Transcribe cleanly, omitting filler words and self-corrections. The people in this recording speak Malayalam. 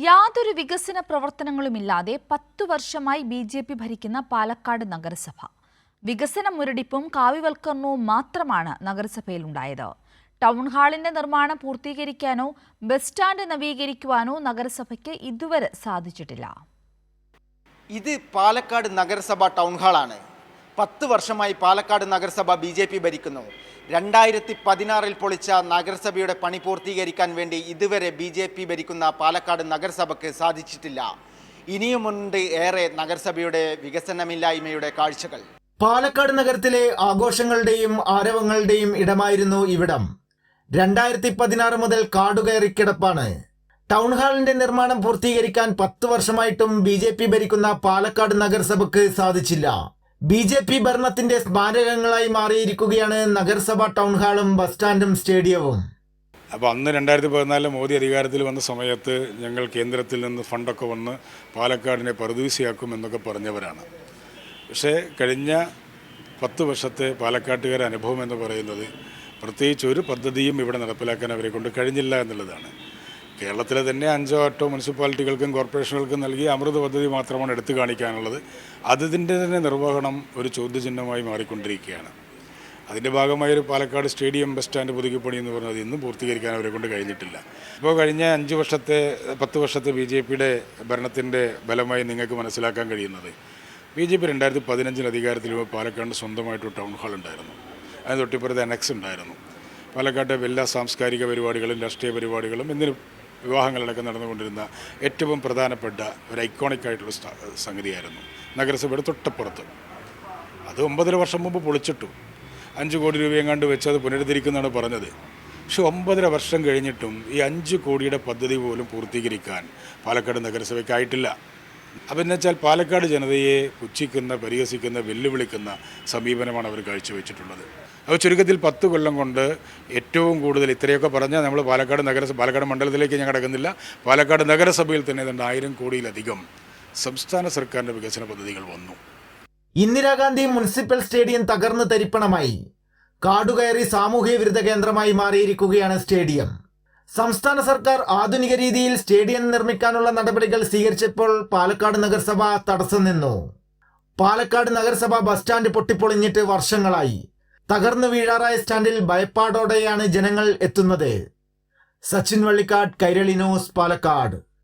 യാതൊരു വികസന പ്രവർത്തനങ്ങളുമില്ലാതെ 10 വർഷമായി ബി.ജെ.പി. ഭരിക്കുന്ന പാലക്കാട് നഗരസഭ. വികസന മുരടിപ്പും കാവ്യവൽക്കരണവും മാത്രമാണ് നഗരസഭയിലുണ്ടായത്. ടൗൺ ഹാളിന്റെ നിർമ്മാണം പൂർത്തീകരിക്കാനോ ബസ് സ്റ്റാൻഡ് നവീകരിക്കുവാനോ നഗരസഭയ്ക്ക് ഇതുവരെ സാധിച്ചിട്ടില്ല. ഇത് പാലക്കാട് നഗരസഭ ടൗൺ ഹാളാണ്. 10 വർഷമായി പാലക്കാട് നഗരസഭ ബി.ജെ.പി. ഭരിക്കുന്നു. 2016 പൊളിച്ച നഗരസഭയുടെ പണി പൂർത്തീകരിക്കാൻ വേണ്ടി ഇതുവരെ ബി.ജെ.പി. ഭരിക്കുന്ന പാലക്കാട് നഗരസഭയ്ക്ക് സാധിച്ചിട്ടില്ല. ഇനിയുമുണ്ട് ഏറെ നഗരസഭയുടെ വികസനമില്ലായ്മയുടെ കാഴ്ചകൾ. പാലക്കാട് നഗരത്തിലെ ആഘോഷങ്ങളുടെയും ആരവങ്ങളുടെയും ഇടമായിരുന്നു ഇവിടം. 2016 മുതൽ കാടുകയറി കിടപ്പാണ്. ടൗൺ ഹാളിന്റെ നിർമ്മാണം പൂർത്തീകരിക്കാൻ 10 വർഷമായിട്ടും ബി.ജെ.പി. ഭരിക്കുന്ന പാലക്കാട് നഗരസഭയ്ക്ക് സാധിച്ചില്ല. ബി.ജെ.പി. ഭരണത്തിന്റെ സ്മാരകങ്ങളായി മാറിയിരിക്കുകയാണ് നഗരസഭ ടൗൺ ഹാളും ബസ് സ്റ്റാൻഡും സ്റ്റേഡിയവും. അപ്പോൾ അന്ന് 2014 മോദി അധികാരത്തിൽ വന്ന സമയത്ത് ഞങ്ങൾ കേന്ദ്രത്തിൽ നിന്ന് ഫണ്ടൊക്കെ വന്ന് പാലക്കാടിനെ പറുദീസയാക്കും എന്നൊക്കെ പറഞ്ഞവരാണ്. പക്ഷേ കഴിഞ്ഞ 10 വർഷത്തെ പാലക്കാട്ടുകാരുടെ അനുഭവം എന്ന് പറയുന്നത് പ്രത്യേകിച്ച് ഒരു പദ്ധതിയും ഇവിടെ നടപ്പിലാക്കാൻ അവരെ കൊണ്ട് കഴിഞ്ഞില്ല എന്നുള്ളതാണ്. കേരളത്തിലെ തന്നെ 5-8 മുനിസിപ്പാലിറ്റികൾക്കും കോർപ്പറേഷനുകൾക്കും നൽകിയ അമൃത് പദ്ധതി മാത്രമാണ് എടുത്തു കാണിക്കാനുള്ളത്. അതിൻ്റെ തന്നെ നിർവഹണം ഒരു ചോദ്യചിഹ്നമായി മാറിക്കൊണ്ടിരിക്കുകയാണ്. അതിൻ്റെ ഭാഗമായ ഒരു പാലക്കാട് സ്റ്റേഡിയം ബസ് സ്റ്റാൻഡ് പുതുക്കിപ്പണി എന്ന് പറഞ്ഞത് ഇന്നും പൂർത്തീകരിക്കാൻ അവരെ കൊണ്ട് കഴിഞ്ഞിട്ടില്ല. ഇപ്പോൾ കഴിഞ്ഞ 10 വർഷത്തെ ബി.ജെ.പിയുടെ ഭരണത്തിൻ്റെ ബലമായി നിങ്ങൾക്ക് മനസ്സിലാക്കാൻ കഴിയുന്നത് ബി.ജെ.പി. 2015 അധികാരത്തിൽ പാലക്കാട് സ്വന്തമായിട്ടൊരു ടൗൺ ഹാൾ ഉണ്ടായിരുന്നു. അതിന് തൊട്ടിപ്പുറത്ത് അനക്സ് ഉണ്ടായിരുന്നു. പാലക്കാട്ടെ എല്ലാ സാംസ്കാരിക പരിപാടികളും രാഷ്ട്രീയ പരിപാടികളും എന്തിനും വിവാഹങ്ങളടക്കം നടന്നുകൊണ്ടിരുന്ന ഏറ്റവും പ്രധാനപ്പെട്ട ഒരു ഐക്കോണിക്കായിട്ടുള്ള സംഗതിയായിരുന്നു നഗരസഭയുടെ തൊട്ടപ്പുറത്ത്. അത് 9.5 വർഷം മുമ്പ് പൊളിച്ചിട്ടു. 5 കോടി രൂപയും കണ്ട് വെച്ച് അത് പുനരുദ്ധരിക്കുന്നതാണ് പറഞ്ഞത്. പക്ഷെ 9.5 വർഷം കഴിഞ്ഞിട്ടും ഈ 5 കോടിയുടെ പദ്ധതി പോലും പൂർത്തീകരിക്കാൻ പാലക്കാട് നഗരസഭയ്ക്കായിട്ടില്ല. അപ്പം എന്ന് വെച്ചാൽ പാലക്കാട് ജനതയെ പുച്ഛിക്കുന്ന, പരിഹസിക്കുന്ന, വെല്ലുവിളിക്കുന്ന സമീപനമാണ് അവർ കാഴ്ചവെച്ചിട്ടുള്ളത്. അപ്പോൾ ചുരുക്കത്തിൽ 10 കൊല്ലം കൊണ്ട് ഏറ്റവും കൂടുതൽ ഇത്രയൊക്കെ പറഞ്ഞാൽ നമ്മൾ പാലക്കാട് മണ്ഡലത്തിലേക്ക് ഞാൻ കിടക്കുന്നില്ല. പാലക്കാട് നഗരസഭയിൽ തന്നെ 1000 കോടിയിലധികം സംസ്ഥാന സർക്കാരിൻ്റെ വികസന പദ്ധതികൾ വന്നു. ഇന്ദിരാഗാന്ധി മുനിസിപ്പൽ സ്റ്റേഡിയം തകർന്ന് തരിപ്പണമായി. കാടുകയറി സാമൂഹ്യ വിരുദ്ധ കേന്ദ്രമായി മാറിയിരിക്കുകയാണ് സ്റ്റേഡിയം. സംസ്ഥാന സർക്കാർ ആധുനിക രീതിയിൽ സ്റ്റേഡിയം നിർമ്മിക്കാനുള്ള നടപടികൾ സ്വീകരിച്ചപ്പോൾ പാലക്കാട് നഗരസഭ തടസ്സം നിന്നു. പാലക്കാട് നഗരസഭ ബസ് സ്റ്റാൻഡ് പൊട്ടിപ്പൊളിഞ്ഞിട്ട് വർഷങ്ങളായി. തകർന്നു വീഴാറായ സ്റ്റാൻഡിൽ ഭയപ്പാടോടെയാണ് ജനങ്ങൾ എത്തുന്നത്. സച്ചിൻ വള്ളിക്കാട്, കൈരളി ന്യൂസ്, പാലക്കാട്.